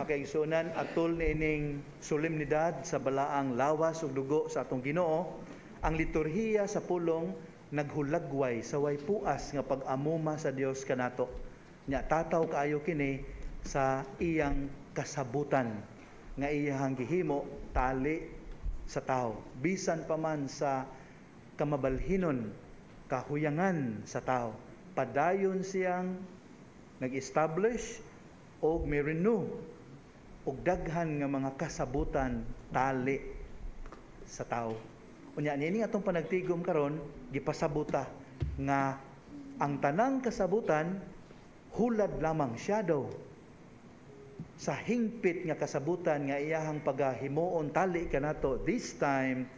makaigsunan atol niining solemnidad sa balaang lawas ug dugo sa atong Ginoo, ang liturhiya sa pulong naghulagway sa way puas nga pag-amuma sa Dios kanato. Nya tataw kaayo kini sa iyang kasabutan nga iyang gihimo tali sa tao. Bisan pa man sa kamabalhinon, kahuyangan sa tao, padayon siyang nag-establish o may renew og daghan nga mga kasabutan tali sa tao. Unya niini atong panagtigom karon gipasabuta nga ang tanang kasabutan hulad lamang shadow sa hingpit nga kasabutan nga iyahang pagahimuon tali kanato, this time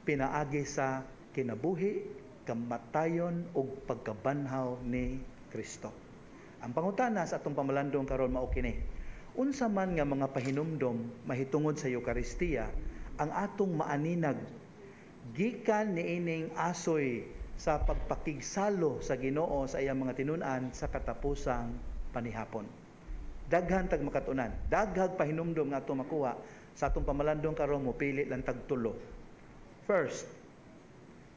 pinaagi sa kinabuhi, kamatayon ug pagkabanhaw ni Kristo. Ang pangutana sa atong pamalandong karon mao kini: unsa man nga mga pahinumdom mahitungod sa Eucharistia ang atong maaninag gikan niining asoy sa pagpakigsalo sa Ginoo sa iyang mga tinun-an sa katapusang panihapon. Daghan tag makatunan, daghag pahinumdom nga atong makuha sa atong pamalandong karon mo pili lang tag tulo. First,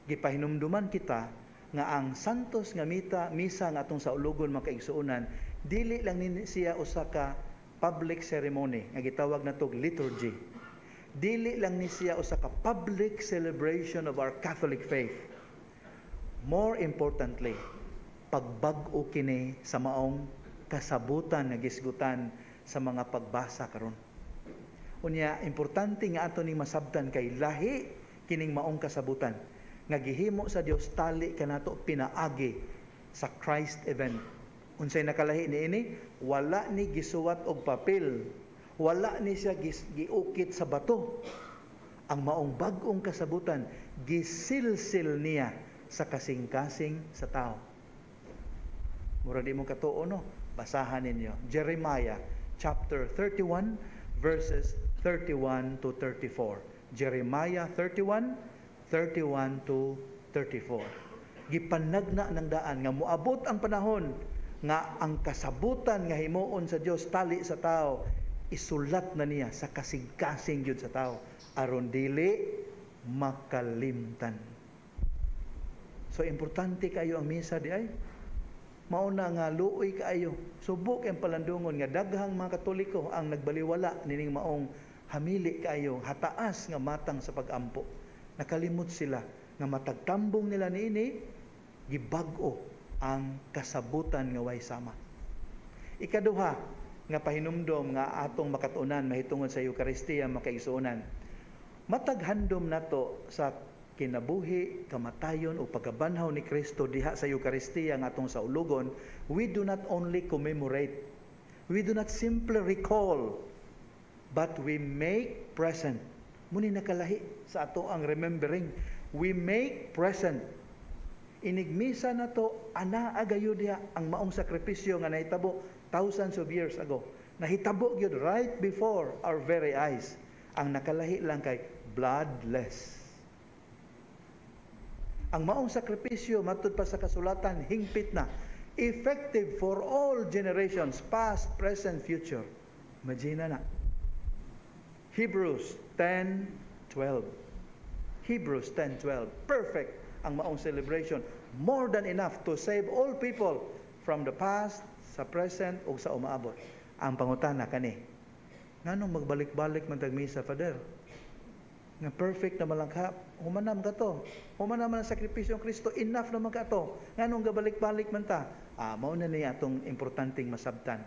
gipahinumduman kita nga ang santos nga misa nga atong sa ulugon makaigsuonan dili lang ni siya usa ka public ceremony nga gitawag natog liturgy. Dili lang ni siya usa ka public celebration of our Catholic faith. More importantly, pagbag-o kini sa maong kasabutan nga gisgutan sa mga pagbasa karon. Unya importante nga ato ning masabtan kay lahi kining maong kasabutan nga gihimo sa Dios tali kanato pinaagi sa Christ event. Unsay nakalahi niini? Wala ni gisuwat og papel. Wala ni siya giukit sa bato. Ang maong bag-ong kasabutan gisilsil niya sa kasing-kasing sa tao. Mura di mo katuo no? Basahan ninyo. Jeremiah chapter 31 verses 31 to 34. Jeremiah 31 to 34. Gipanagna ng daan nga moabot ang panahon nga ang kasabutan nga himuon sa Dios tali sa tao isulat na niya sa kasing-kasing gyud sa tao aron dili makalimtan. So importante kayo ang misa di ay mauna nga luoy kaayo. Subok ang palandungon nga daghang mga Katoliko ang nagbaliwala nining maong hamili kaayo hataas nga matang sa pag-ampo. Nakalimot sila nga matagtambong nila niini gibag-o ang kasabutan nga way sama. Ikaduha nga pahinumdom nga atong makatunan mahitungod sa Eucharistia makaigsuonan. Mataghandom nato sa kinabuhi, kamatayon o pagkabanhaw ni Kristo diha sa Eucharistia nga atong sa ulugon. We do not only commemorate, we do not simply recall, but we make present. Muni nakalahi sa ato ang remembering. We make present. Inigmisa na to, ana agayo diha ang maong sakripisyo nga nahitabo thousands of years ago. Nahitabo gyud right before our very eyes. Ang nakalahi lang kay bloodless. Ang maong sakripisyo matud pa sa kasulatan hingpit na, effective for all generations, past, present, future. Imagine na. Hebrews 10:12. Hebrews 10:12. Perfect ang maong celebration, more than enough to save all people from the past, sa present ug sa umaabot. Ang pangutana kani, nganong magbalik-balik man tag misa, Father? Nga perfect na malangkap, humanam ka to. Humanam man ang sakripisyo ng Kristo, enough naman ka to. Nganong gabalik-balik man ta? Mao na niya atong importanteng masabtan.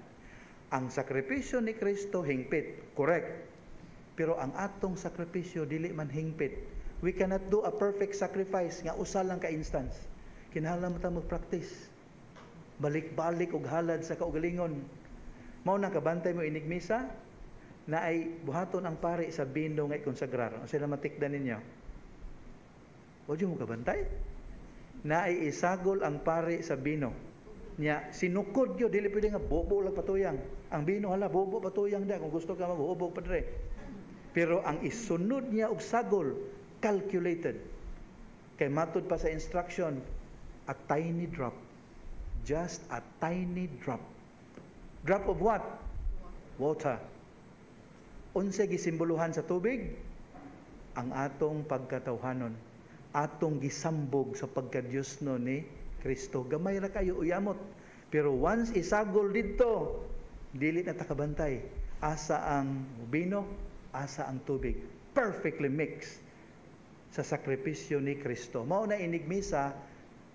Ang sakripisyo ni Kristo hingpit, correct. Pero ang atong sakripisyo dili man hingpit. We cannot do a perfect sacrifice nga usa lang ka instance. Kinahanglan ta mag-practice. Balik-balik og halad sa kaugalingon. Mao na kabantay mo inigmisa na ay buhaton ang pari sa bindo nga ikonsagrar. Sila matikdan ninyo. O di mo kabantay? Na ay isagol ang pari sa bino. Nya sinukod yo dili pwede nga bobo lang patuyang. Ang bino hala bobo patuyang da kung gusto ka maghubo padre. Pero ang isunod niya og sagol calculated. Kay matud pa sa instruction, a tiny drop. Just a tiny drop. Drop of what? water. Unsa gisimboluhan sa tubig? Ang atong pagkatawhanon, atong gisambog sa pagka-Diosno ni Kristo. Gamay ra kayo uyamot. Pero once isagol dito, dili na takabantay. Asa ang bino, asa ang tubig. Perfectly mixed sa sakripisyo ni Kristo. Mao na inigmisa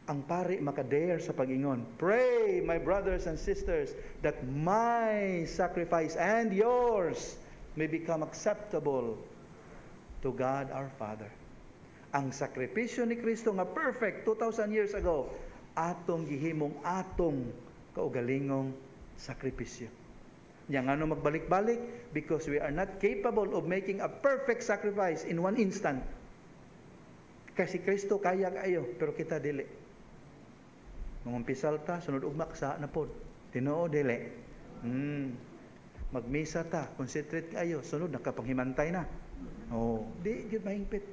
ang pari makadare sa pag-ingon. Pray, my brothers and sisters, that my sacrifice and yours may become acceptable to God our Father. Ang sakripisyo ni Kristo nga perfect 2,000 years ago, atong gihimong atong kaugalingong sakripisyo. Yang ano magbalik-balik? Because we are not capable of making a perfect sacrifice in one instant. Kasi Kristo kaya kayo, pero kita dili. Mangumpisal ta, sunod ugma sa na pod. Tinoo dili. Magmisa ta, concentrate kayo, sunod nakapanghimantay na. Oh, di gyud mahingpit.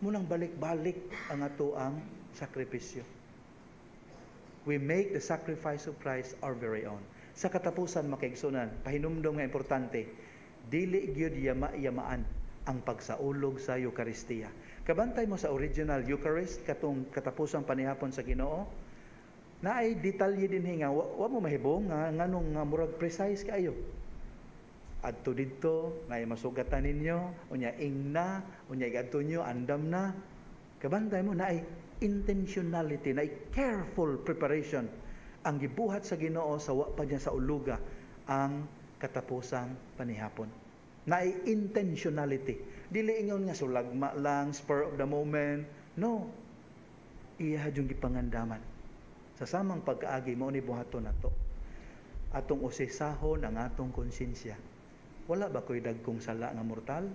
Munang balik-balik ang ato ang sakripisyo. We make the sacrifice of Christ our very own. Sa katapusan makaigsunan, pahinumdom nga importante, dili gyud yama-yamaan ang pagsaulog sa Eucharistia. Kabantay mo sa original Eucharist katong katapusang panihapon sa Ginoo, naay detalye din nga wa mo mahibong nga nganong murag precise kayo. Adto didto naay masugatan ninyo, unya ingna, unya igadto nyo andam na. Kabantay mo naay intentionality, naay careful preparation ang gibuhat sa Ginoo sa wa pa niya sa uluga ang katapusang panihapon. Naay intentionality. Dili ingon nga sulagma lang, spur of the moment. No. Iya yung gipangandaman. Sa samang pagkaagi mo ni buhaton nato. Atong usisahon ang atong konsensya. Wala ba ko'y dagkong sala nga mortal?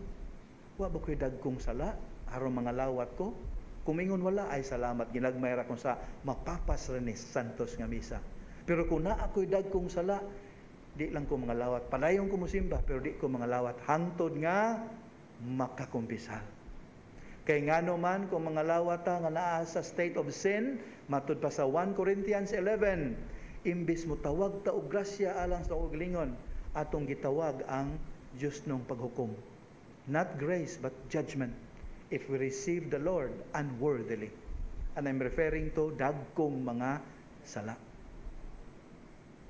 Wala ba ko'y dagkong sala? Aron mga lawat ko? Kumingon wala, ay salamat. Ginagmayra ko sa mapapas renis santos nga misa. Pero kung na ako'y dagkong sala, di lang ko mga lawat. Palayon ko musimba, pero di ko mga lawat. Hangtod nga, makakumpisal. Kay nga naman, kung mga lawat nga naa sa state of sin, matud pa sa 1 Corinthians 11, imbis mo tawag ta og grasya alang sa uglingon, atong gitawag ang Diyos nung paghukom. Not grace, but judgment. If we receive the Lord unworthily. And I'm referring to dagkong mga sala.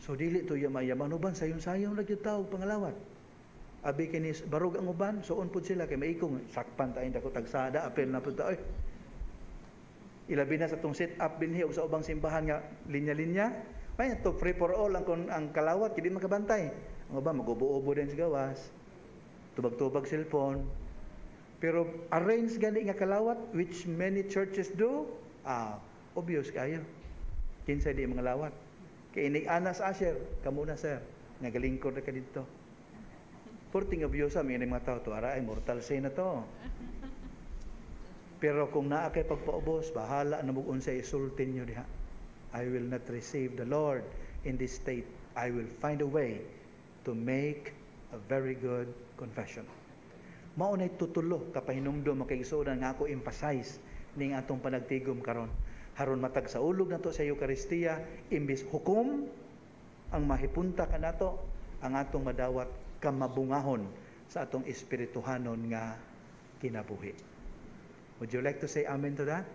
So dili to yaman uban sayon-sayon lagi tao pangalawat. Abi kini barog ang uban, soon pud sila kay maikong sakpan ta inda ko tagsada apel na pud ta oy. Ilabi na sa tong set up binhi og sa ubang simbahan nga linya-linya. May to free for all ang kalawat kidi makabantay. Ang uban magubo-ubo din sa gawas. Tubag-tubag cellphone. Pero arrange gani nga kalawat which many churches do. Obvious kayo. Kinsa di mga lawat. Kay inig anas asher, kamo na sir, nagalingkod na ka dito. Porting obvious may mga tao to, ara ay mortal sin na to. Pero kung naa kay pagpaubos, bahala na mo unsa isultin nyo diha. I will not receive the Lord in this state. I will find a way to make a very good confession. Mao nay tutulo kapahinumdom makaigsunan nga ako emphasize ning atong panagtigom karon. Haron matag sa ulog nato sa Eucharistia, imbis hukom ang mahipunta kanato ang atong madawat kamabungahon sa atong espirituhanon nga kinabuhi. Would you like to say amen to that?